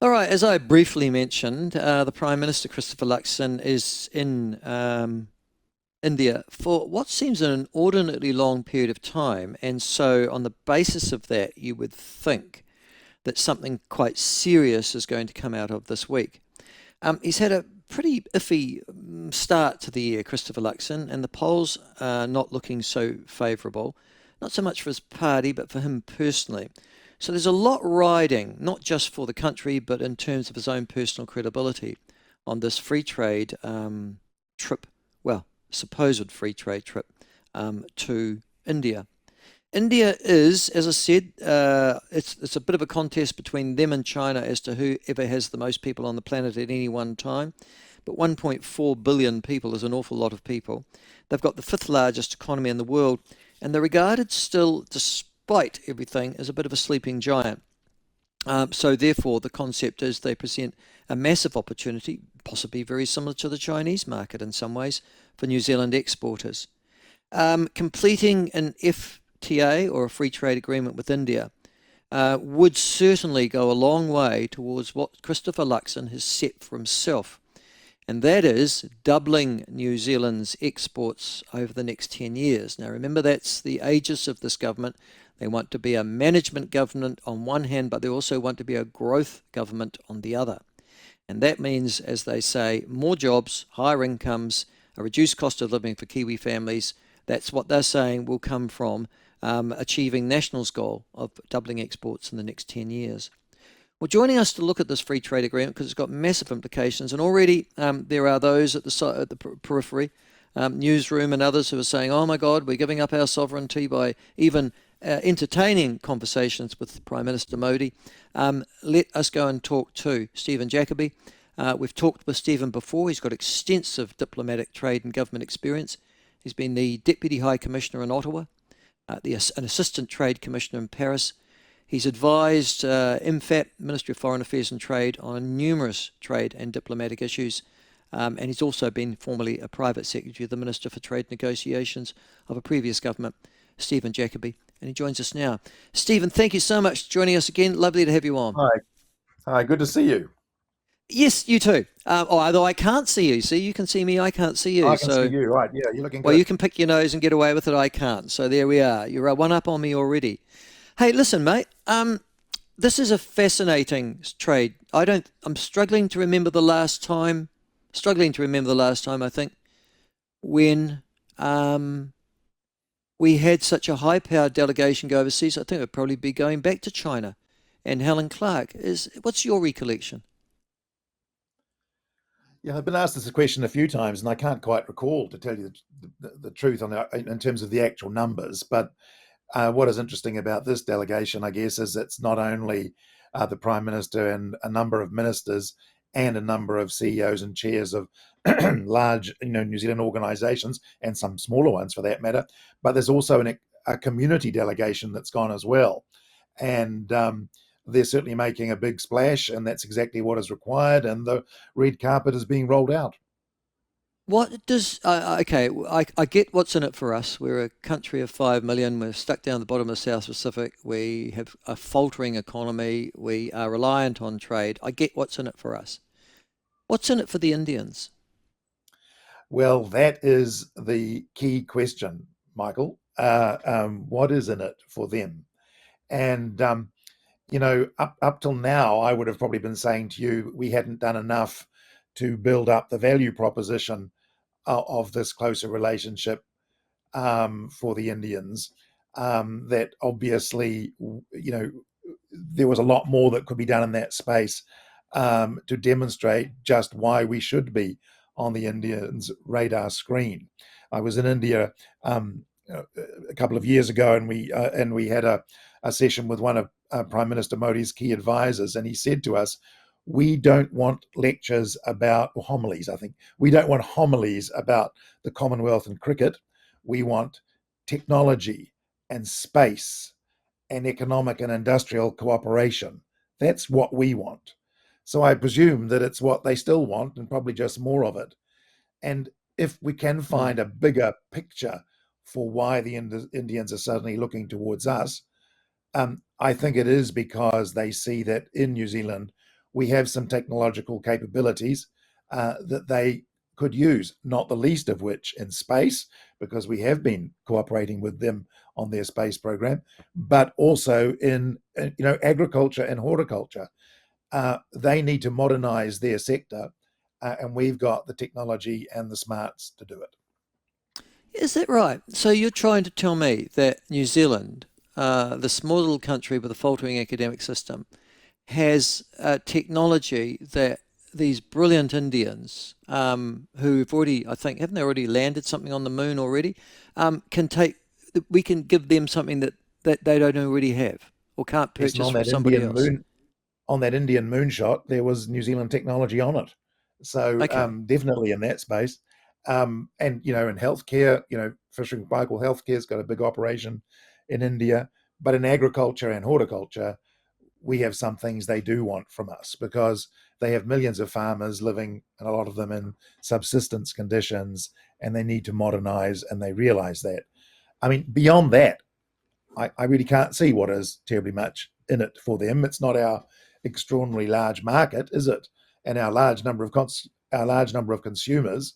All right, as I briefly mentioned, the Prime Minister, Christopher Luxon, is in India for what seems an inordinately long period of time. And so, on the basis of that, you would think that something quite serious is going to come out of this week. He's had a pretty iffy start to the year, Christopher Luxon, and the polls are not looking so favourable, not so much for his party, but for him personally. So there's a lot riding, not just for the country, but in terms of his own personal credibility on this free trade trip, well, supposed free trade trip to India. India is, as I said, it's a bit of a contest between them and China as to whoever has the most people on the planet at any one time. But 1.4 billion people is an awful lot of people. They've got the fifth largest economy in the world, and they're regarded still, despite everything, as a bit of a sleeping giant. So therefore, the concept is they present a massive opportunity, possibly very similar to the Chinese market in some ways, for New Zealand exporters. Completing an FTA or a free trade agreement with India would certainly go a long way towards what Christopher Luxon has set for himself, and that is doubling New Zealand's exports over the next 10 years. Now, remember, that's the aegis of this government. They want to be a management government on one hand, but they also want to be a growth government on the other. And that means, as they say, more jobs, higher incomes, a reduced cost of living for Kiwi families. That's what they're saying will come from achieving National's goal of doubling exports in the next 10 years. Well, joining us to look at this free trade agreement, because it's got massive implications, and already there are those at the periphery, newsroom and others who are saying, oh my God, we're giving up our sovereignty by even entertaining conversations with Prime Minister Modi. Let us go and talk to Steven Jackaby. We've talked with Stephen before. He's got extensive diplomatic, trade and government experience. He's been the Deputy High Commissioner in Ottawa, an Assistant Trade Commissioner in Paris. He's advised MFAT, Ministry of Foreign Affairs and Trade, on numerous trade and diplomatic issues. And he's also been formerly a private secretary of the Minister for Trade Negotiations of a previous government, Steven Jackaby. And he joins us now. Stephen, thank you so much for joining us again. Lovely to have you on. Hi. Hi, good to see you. Yes, you too. Although I can't see you. See, you can see me, I can't see you. I can see So, you. Right. Yeah, you're looking well, good. you can pick your nose and get away with it. I can't. So there we are. You're one up on me already. Hey, listen, mate. This is a fascinating trade. I'm struggling to remember the last time. Struggling to remember the last time, I think, when we had such a high-powered delegation go overseas. I think it'd probably be going back to China. And Helen Clark what's your recollection? Yeah, I've been asked this question a few times, and I can't quite recall, to tell you the truth, in terms of the actual numbers. But what is interesting about this delegation, I guess, is it's not only the Prime Minister and a number of ministers and a number of CEOs and chairs of large, New Zealand organisations, and some smaller ones for that matter, but there's also a community delegation that's gone as well. And they're certainly making a big splash, and that's exactly what is required. And the red carpet is being rolled out. What does okay? I get what's in it for us. We're a country of 5 million. We're stuck down the bottom of the South Pacific. We have a faltering economy. We are reliant on trade. I get what's in it for us. What's in it for the Indians? Well, that is the key question, Michael. What is in it for them? And up till now, I would have probably been saying to you we hadn't done enough to build up the value proposition of this closer relationship for the Indians. That obviously, there was a lot more that could be done in that space to demonstrate just why we should be on the Indians' radar screen. I was in India a couple of years ago, and we had a session with one of Prime Minister Modi's key advisors, and he said to us, "We don't want lectures about, or homilies, I think. We don't want homilies about the Commonwealth and cricket. We want technology and space and economic and industrial cooperation. That's what we want." So I presume that it's what they still want, and probably just more of it. And if we can Hmm. find a bigger picture for why the Indians are suddenly looking towards us, I think it is because they see that in New Zealand we have some technological capabilities that they could use, not the least of which in space, because we have been cooperating with them on their space program, but also in agriculture and horticulture. They need to modernize their sector, and we've got the technology and the smarts to do it. Is that right? So you're trying to tell me that New Zealand, the small little country with a faltering academic system, has technology that these brilliant Indians, who've already, I think, haven't they already landed something on the moon already, can take, we can give them something that they don't already have or can't Yes, and purchase from somebody else. On that Indian moonshot, there was New Zealand technology on it. So Okay. definitely in that space. And in healthcare, Fisher and Paykel Healthcare's got a big operation in India, but in agriculture and horticulture, we have some things they do want from us because they have millions of farmers living, and a lot of them in subsistence conditions, and they need to modernize, and they realize that. I mean, beyond that, I really can't see what is terribly much in it for them. It's not our extraordinarily large market, is it? And our large number of consumers.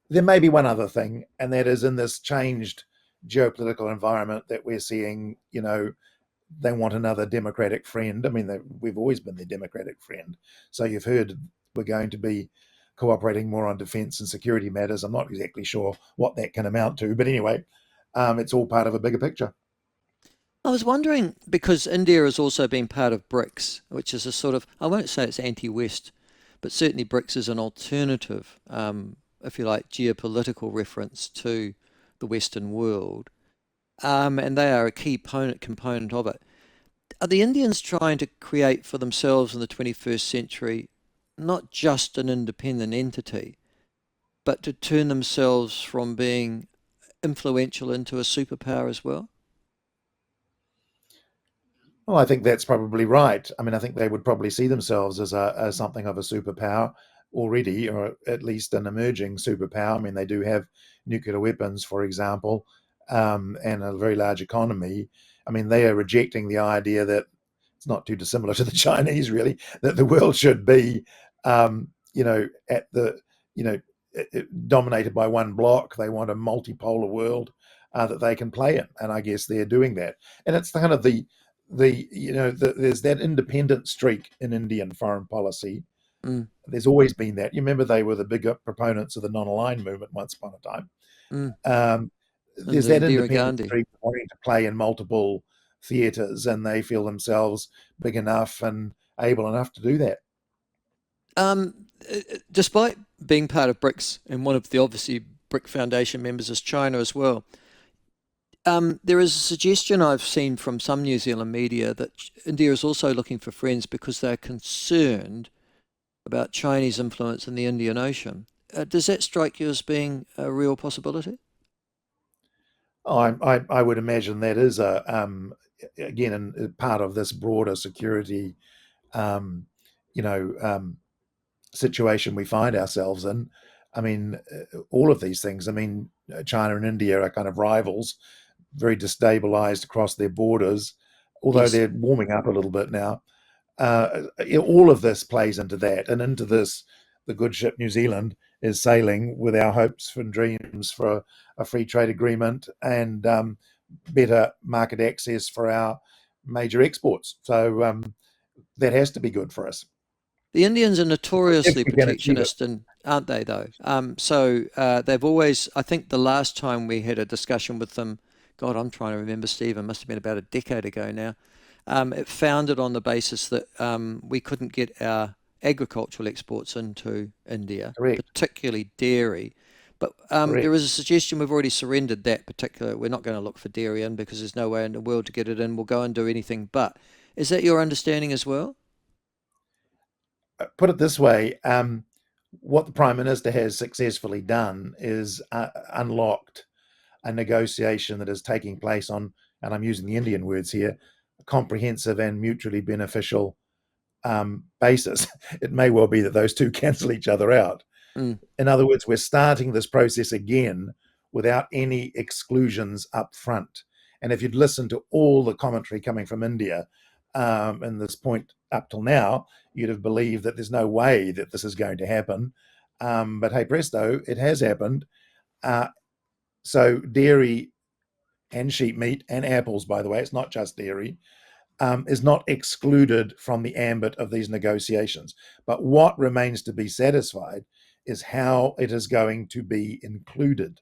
There may be one other thing, and that is in this changed geopolitical environment that we're seeing. They want another democratic friend. I mean, we've always been their democratic friend. So you've heard we're going to be cooperating more on defence and security matters. I'm not exactly sure what that can amount to, but anyway, it's all part of a bigger picture. I was wondering because India has also been part of BRICS, which is a sort of, I won't say it's anti-West, but certainly BRICS is an alternative, if you like, geopolitical reference to the Western world. And they are a key component of it. Are the Indians trying to create for themselves in the 21st century not just an independent entity, but to turn themselves from being influential into a superpower as well? Well, I think that's probably right. I mean, I think they would probably see themselves as something of a superpower already, or at least an emerging superpower. I mean, they do have nuclear weapons, for example, and a very large economy. I mean, they are rejecting the idea that it's not too dissimilar to the Chinese, really, that the world should be, at the, you know, dominated by one block. They want a multipolar world that they can play in, and I guess they're doing that. And it's kind of there's that independent streak in Indian foreign policy. Mm, There's always been that. You remember they were the bigger proponents of the non-aligned movement once upon a time. mm. Um, And there's the that Indira independent Gandhi. streak wanting to play in multiple theatres, and they feel themselves big enough and able enough to do that. Despite being part of BRICS and one of the obviously BRIC Foundation members is China as well, there is a suggestion I've seen from some New Zealand media that India is also looking for friends because they're concerned about Chinese influence in the Indian Ocean. Does that strike you as being a real possibility? I would imagine that is again part of this broader security um, you know situation we find ourselves in. I mean, all of these things. I mean, China and India are kind of rivals, very destabilized across their borders, although Yes. they're warming up a little bit now. All of this plays into that, and into this, the good ship New Zealand is sailing with our hopes and dreams for a free trade agreement and better market access for our major exports. So that has to be good for us The Indians are if notoriously we can achieve it. protectionist, and aren't they though? So they've always. I think the last time we had a discussion with them, God, I'm trying to remember, Stephen, must have been about a decade ago now. It founded on the basis that we couldn't get our agricultural exports into India, Correct, particularly dairy. But there correct. is a suggestion we've already surrendered that particular. We're not going to look for dairy in because there's no way in the world to get it in. We'll go and do anything but. Is that your understanding as well? Put it this way: what the Prime Minister has successfully done is unlocked a negotiation that is taking place on, and I'm using the Indian words here, a comprehensive and mutually beneficial basis. It may well be that those two cancel each other out. Mm. In other words, we're starting this process again without any exclusions up front. And if you'd listen to all the commentary coming from India in this point up till now, you'd have believed that there's no way that this is going to happen. But hey, presto, it has happened. So dairy and sheep meat and apples, by the way, it's not just dairy, is not excluded from the ambit of these negotiations. But what remains to be satisfied is how it is going to be included.